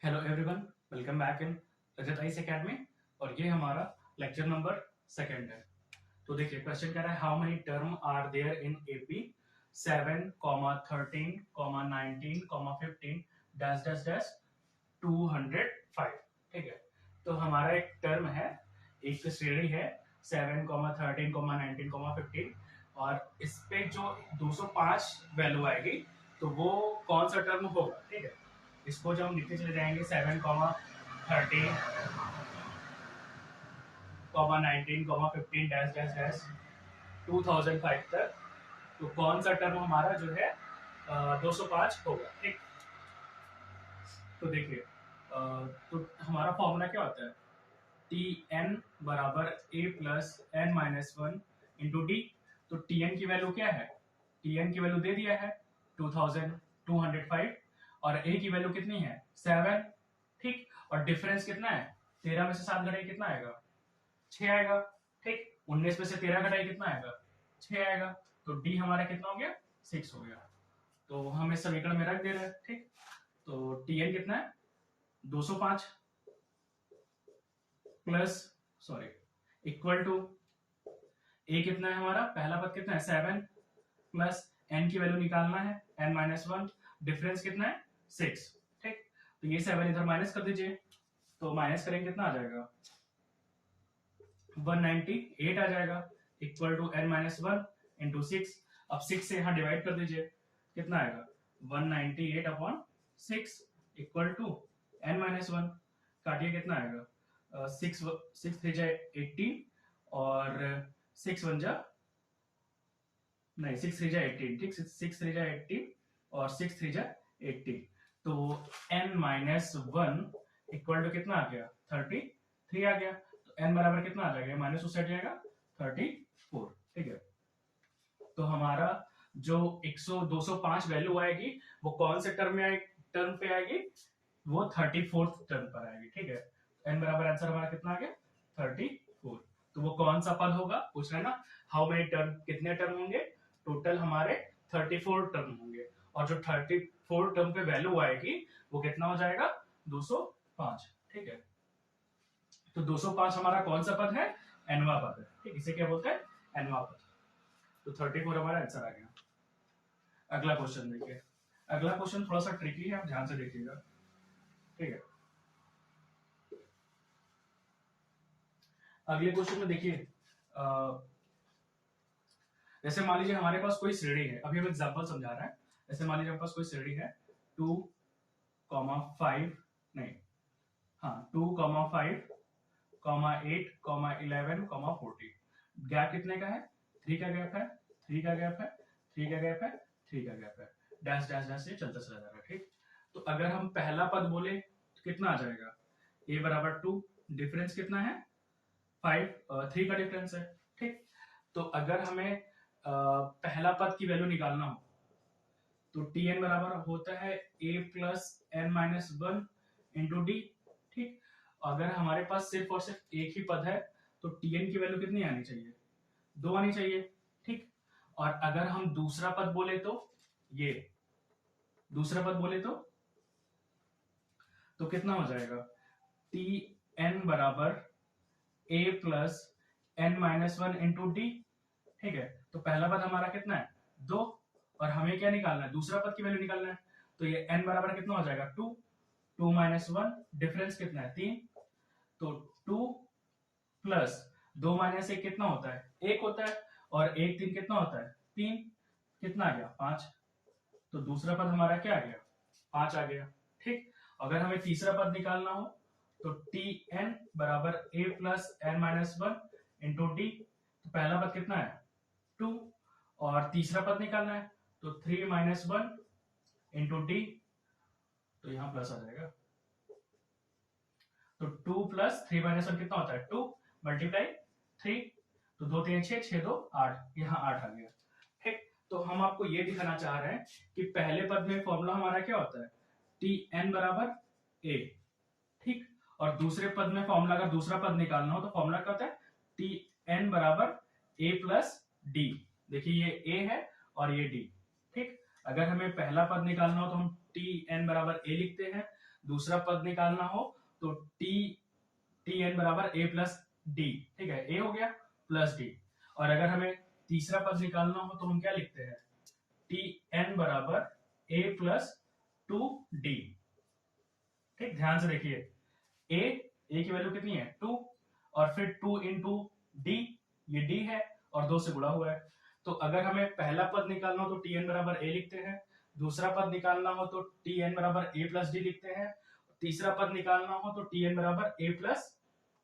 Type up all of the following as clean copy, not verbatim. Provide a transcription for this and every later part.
Hello everyone, welcome back in Rajat ice academy. और ये हमारा लेक्चर नंबर सेकंड है। तो देखिए क्वेश्चन कह रहा है how many term are there in AP 7, 13, 19, 15 dash dash dash 205। ठीक है, तो हमारा एक टर्म है, एक श्रेणी है 7, 13, 19, 15 और इस पे जो 205 वैल्यू आएगी तो वो कौन सा टर्म होगा। ठीक है, इसको जब हम लिखते चले जाएंगे 7, 13, 19, 15 डैश डैश डैश 2005 तक, तो कौन सा टर्म हमारा जो है 205 होगा। ठीक, तो देखिए तो हमारा फॉर्मूला क्या होता है, टी एन बराबर A plus N minus one into D. तो टी एन की वैल्यू क्या है, टी एन की वैल्यू दे दिया है 2205 और ए की वैल्यू कितनी है 7। ठीक, और डिफरेंस कितना है, 13 में से 7 घटाई कितना आएगा 6 आएगा। ठीक, 19 में से 13 घटाई कितना आएगा 6 आएगा। तो डी हमारा कितना हो गया 6 हो गया। तो हम इस समीकरण में रख दे रहे हैं। ठीक, तो टी एन कितना है 205 प्लस सॉरी इक्वल टू ए कितना है हमारा, पहला पद कितना है 7 प्लस एन की वैल्यू निकालना है एन माइनस वन, डिफरेंस कितना है 6। ठीक, तो ये 7 इधर माइनस कर दीजिए, तो माइनस करेंगे कितना आ जाएगा 198 आ जाएगा, equal to N minus one into 6। अब 6 से यहाँ डिवाइड कर दीजिए, कितना आएगा 198 upon 6 equal to N minus one. काटिए कितना आएगा 6 थ्री जा 18 और 6 वन जा नहीं 6 थ्री जा 18। ठीक, 6 थ्री जा 18 और 6 थ्री जा 18। तो n minus one equal to कितना आ गया 33 आ गया। तो n बराबर कितना आ जाएगा, माइनस उस साइड जाएगा 34। ठीक है, तो हमारा जो 205 वैल्यू आएगी वो कौन से टर्म पे आएगी, वो 34th टर्म पर आएगी। ठीक है, n बराबर आंसर हमारा कितना आ गया 34। तो वो कौन सा पद होगा पूछ रहे हैं ना, हाउ मेनी टर्म, कितने टर्म होंगे, टोटल हमारे 34 टर्म होंगे। और जो 34 टर्म पे वैल्यू आएगी वो कितना हो जाएगा 205। ठीक है, तो 205 हमारा कौन सा पद है, एनवा पद है। ठीक, इसे क्या बोलते हैं एनवा पद। तो 34 हमारा आंसर आ गया। अगला क्वेश्चन देखिए, अगला क्वेश्चन थोड़ा सा ट्रिकी है, आप ध्यान से देखिएगा। ठीक है, अगले क्वेश्चन में देखिए जैसे मान लीजिए हमारे पास कोई श्रेणी है, अभी हम एग्जांपल समझा रहे हैं। जैसे मान लीजिए हमारे पास कोई श्रेणी है 2, 5 नहीं हाँ 2, 5, 8, 11, 40। गैप कितने का है 3 का गैप है, 3 का गैप है, 3 का गैप है, 3 का गैप है, डैश डैश डैश से चलता चला जा रहा है। ठीक, तो अगर हम पहला पद बोले तो कितना आ जाएगा, a बराबर 2, डिफरेंस कितना है 5, 3 का डिफरेंस है। ठीक, तो अगर हमें पहला पद की वैल्यू निकालना हो तो टी एन बराबर होता है a plus N minus one into d. ठीक, अगर हमारे पास सिर्फ और सिर्फ एक ही पद है तो टी एन की वैल्यू कितनी आनी चाहिए 2 आनी चाहिए। ठीक, और अगर हम दूसरा पद बोले तो ये दूसरा पद बोले तो कितना हो जाएगा टी एन बराबर a plus N minus one into d. ठीक है, तो पहला पद हमारा कितना है 2 और हमें क्या निकालना है, दूसरा पद की वैल्यू निकालना है। तो ये n बराबर कितना हो जाएगा 2, 2 माइनस वन, डिफरेंस कितना है 3। तो 2 प्लस 2 माइनस 1 कितना होता है 1 होता है, और 1 3 कितना होता है 3, कितना आ गया 5। तो दूसरा पद हमारा क्या आ गया 5 आ गया। ठीक, अगर हमें तीसरा पद निकालना हो तो टी एन बराबर A plus N minus one into D. तो पहला पद कितना है 2 और तीसरा पद निकालना है तो 3 माइनस वन इंटू डी, तो यहां प्लस आ जाएगा। तो 2 प्लस 3 माइनस वन कितना होता है 2 मल्टीप्लाई 3, तो 2 3 6, 6 2 8, यहाँ 8 आ गया। ठीक, तो हम आपको ये दिखाना चाह रहे हैं कि पहले पद में फॉर्मूला हमारा क्या होता है टी एन बराबर ए। ठीक, और दूसरे पद में फॉर्मूला, अगर दूसरा पद निकालना हो तो फॉर्मूला क्या होता है टी एन बराबर ए प्लस डी। देखिए ये ए है और ये डी। ठीक, अगर हमें पहला पद निकालना हो तो हम टी एन बराबर ए लिखते हैं, दूसरा पद निकालना हो तो टी एन बराबर ए प्लस डी, ठीक है, ए हो गया प्लस डी। और अगर हमें तीसरा पद निकालना हो तो हम क्या लिखते हैं, टी एन बराबर ए प्लस टू डी। ठीक, ध्यान से देखिए, ए की वैल्यू कितनी है 2, और फिर 2 इंटू डी, ये डी है और 2 से गुणा हुआ है। तो अगर हमें पहला पद निकालना हो तो टी एन बराबर ए लिखते हैं, दूसरा पद निकालना हो तो टी एन बराबर ए प्लस डी लिखते हैं, तीसरा पद निकालना हो तो टी एन बराबर ए प्लस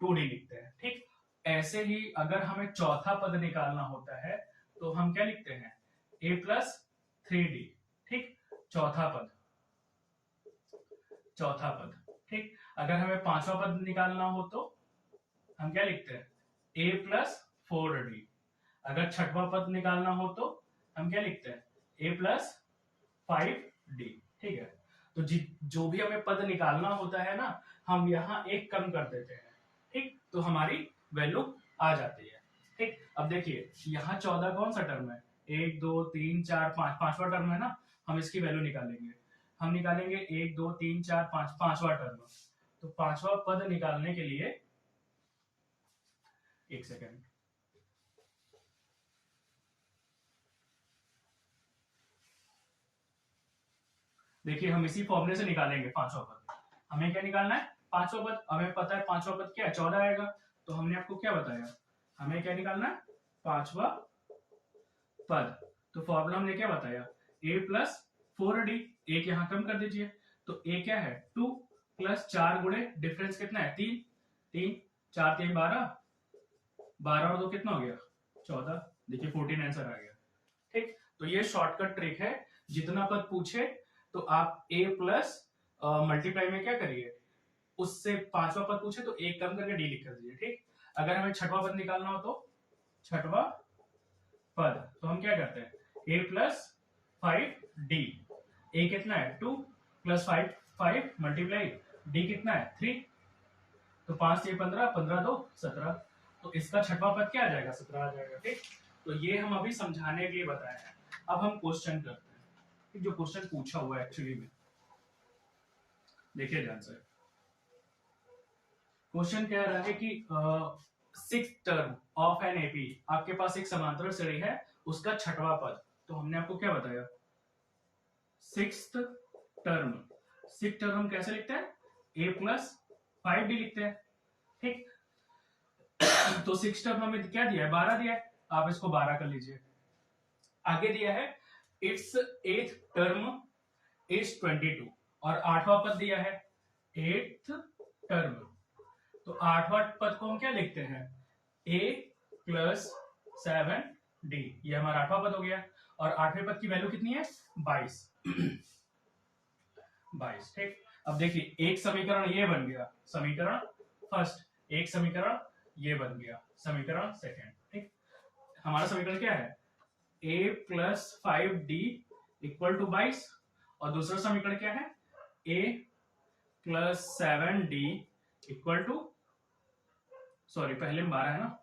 टू डी लिखते हैं। ठीक, ऐसे ही अगर हमें चौथा पद निकालना होता है तो हम क्या लिखते हैं, ए प्लस थ्री डी। ठीक, चौथा पद, चौथा पद। ठीक, अगर हमें पांचवा पद निकालना हो तो हम क्या लिखते हैं, ए प्लस फोर डी। अगर छठवां पद निकालना हो तो हम क्या लिखते हैं, ए प्लस फाइव डी। ठीक है, तो जो भी हमें पद निकालना होता है ना, हम यहाँ एक कम कर देते हैं। ठीक, तो हमारी वैल्यू आ जाती है। ठीक, अब देखिए यहाँ 14 कौन सा टर्म है, 1 2 3 4 5, पांचवा टर्म है ना, हम इसकी वैल्यू निकालेंगे। हम निकालेंगे 1 2 3 4 5, पांचवा टर्म। तो पांचवा पद निकालने के लिए, एक सेकेंड, देखिए हम इसी फॉर्मूले से निकालेंगे पांचवा पद। हमें क्या निकालना है, पांचवा पद। हमें पता है पांचवा पद क्या है, 14 आएगा। तो हमने आपको क्या बताया, हमें क्या निकालना है, पांचवा पद। तो फॉर्मूला हमने क्या बताया, a प्लस फोर डी। एक यहां कम कर दीजिए, तो a क्या है 2 प्लस 4 गुणे डिफरेंस कितना है 3, 3 4 3 12, 12 और 2 कितना हो गया 14। देखिए 14 आंसर आ गया। ठीक, तो ये शॉर्टकट ट्रिक है, जितना पद पूछे तो आप a प्लस मल्टीप्लाई में क्या करिए, उससे पांचवा पद पूछे तो एक कम करके डी लिख कर दीजिए। ठीक, अगर हमें छठवां पद निकालना हो तो छठवां पद, तो हम क्या करते हैं, a प्लस फाइव डी। ए कितना है 2 प्लस 5 5 मल्टीप्लाई डी कितना है 3, तो 5 से 15, 15 2 17। तो इसका छठवां पद क्या आ जाएगा, 17 आ जाएगा। ठीक, तो ये हम अभी समझाने के लिए बताए हैं। अब हम क्वेश्चन करते हैं, जो क्वेश्चन पूछा हुआ है एक्चुअली में, देखिए ध्यान से। क्वेश्चन कह रहा है कि six term of an AP, आपके पास एक समांतर श्रेणी है, उसका छठवां पद। तो हमने आपको क्या बताया, सिक्स्थ टर्म। सिक्स टर्म हम कैसे लिखते हैं, a प्लस फाइव डी लिखते हैं। ठीक, तो सिक्स टर्म हमें क्या दिया है, 12 दिया है, आप इसको 12 कर लीजिए। आगे दिया है इट्स एथ टर्म इज 22, और आठवां पद दिया है एथ टर्म। तो आठवां पद को हम क्या लिखते हैं, a प्लस 7d, ये हमारा आठवां पद हो गया। और आठवें पद की वैल्यू कितनी है 22। 22। ठीक, अब देखिए एक समीकरण ये बन गया, समीकरण फर्स्ट, एक समीकरण ये बन गया, समीकरण सेकेंड। ठीक, हमारा समीकरण क्या है, a plus five d equal to 22, और दूसरा समीकरण क्या है, a plus 7d equal to, sorry पहले में 12 है ना,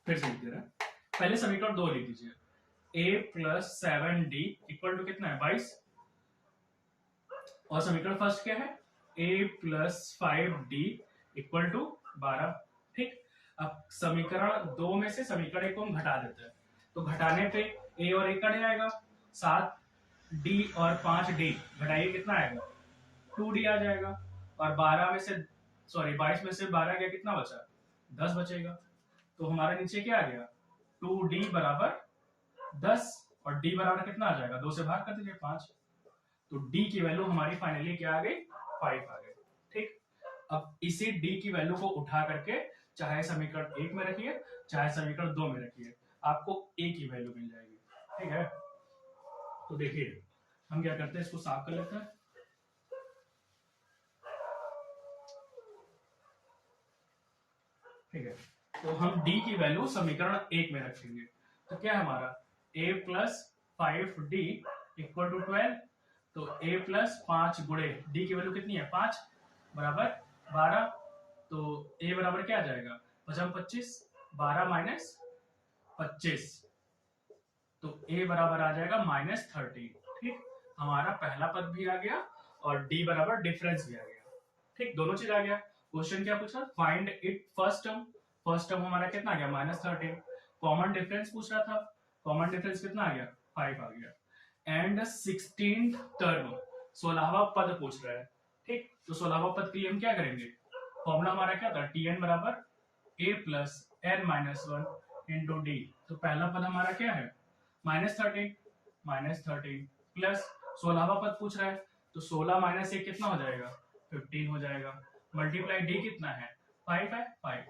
फिर से लिख दे रहे हैं, पहले समीकरण 2 लिख दीजिए, a plus 7d equal to कितना है 22, और समीकरण फर्स्ट क्या है, a plus 5d equal to 12। ठीक, अब समीकरण 2 में से समीकरण 1 को हम घटा देते हैं, तो घटाने पे a और 1 कट जाएगा, 7d और 5d घटाइए कितना आएगा 2d आ जाएगा, और 12 में से, सॉरी 22 में से 12 गया, कितना बचा 10 बचेगा। तो हमारे नीचे क्या आ गया 2d बराबर 10, और d बराबर कितना आ जाएगा, 2 से भाग कर दीजिए 5। तो d की वैल्यू हमारी फाइनली क्या आ गई 5 आ गई। ठीक, अब इसी d की वैल्यू को उठा करके चाहे समीकरण 1 में रखिए चाहे समीकरण 2 में रखिए, आपको a की वैल्यू मिल जाएगी। ठीक है, तो देखिए हम क्या करते हैं, इसको साफ कर लेते हैं। ठीक है, तो हम d की वैल्यू समीकरण 1 में रखेंगे, तो क्या है हमारा a plus 5d equal to 12, तो a प्लस 5 गुणे d की वैल्यू कितनी है 5 बराबर 12, तो a बराबर क्या आ जाएगा 25, 12 माइनस 25, तो a बराबर आ जाएगा -30। ठीक, हमारा पहला पद भी आ गया और डी बराबर डिफरेंस भी आ गया। ठीक, दोनों चीज आ गया। क्वेश्चन क्या पूछा, फाइंड इट फर्स्ट टर्म हमारा कितना आ गया -13। कॉमन डिफरेंस पूछ रहा था, कॉमन डिफरेंस कितना आ गया 5 आ गया। एंड 16th टर्म 16वां पद पूछ रहा है। ठीक, तो 16वां पद के लिए हम क्या करेंगे, फॉर्मूला हमारा क्या था, tn बराबर a plus n minus 1 into D. तो पहला पद हमारा क्या है -13 प्लस 16वां पद पूछ रहा है, तो 16 माइनस 1 कितना हो जाएगा 15 हो जाएगा। मल्टीप्लाई डी कितना है 5 है 5,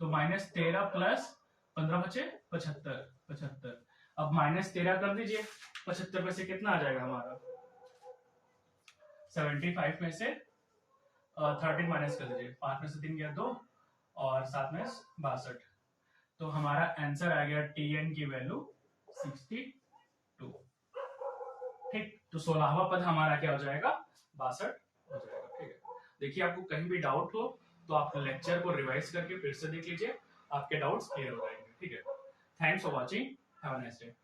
तो -13 प्लस 15 बचे 75। अब -13 कर दीजिए, 75 में से कितना आ जाएगा हमारा 75 में से 13 माइनस कर दीजिए, 5 में से 3 गया 2 और 7 में 62। तो हमारा आंसर आ गया tn की वैल्यू 62। ठीक, तो 16वां पद हमारा क्या हो जाएगा 62 हो जाएगा। ठीक है, देखिए आपको कहीं भी डाउट हो तो आप लेक्चर को रिवाइज करके फिर से देख लीजिए, आपके डाउट्स क्लियर हो जाएंगे। ठीक है, thanks for watching, have a nice day.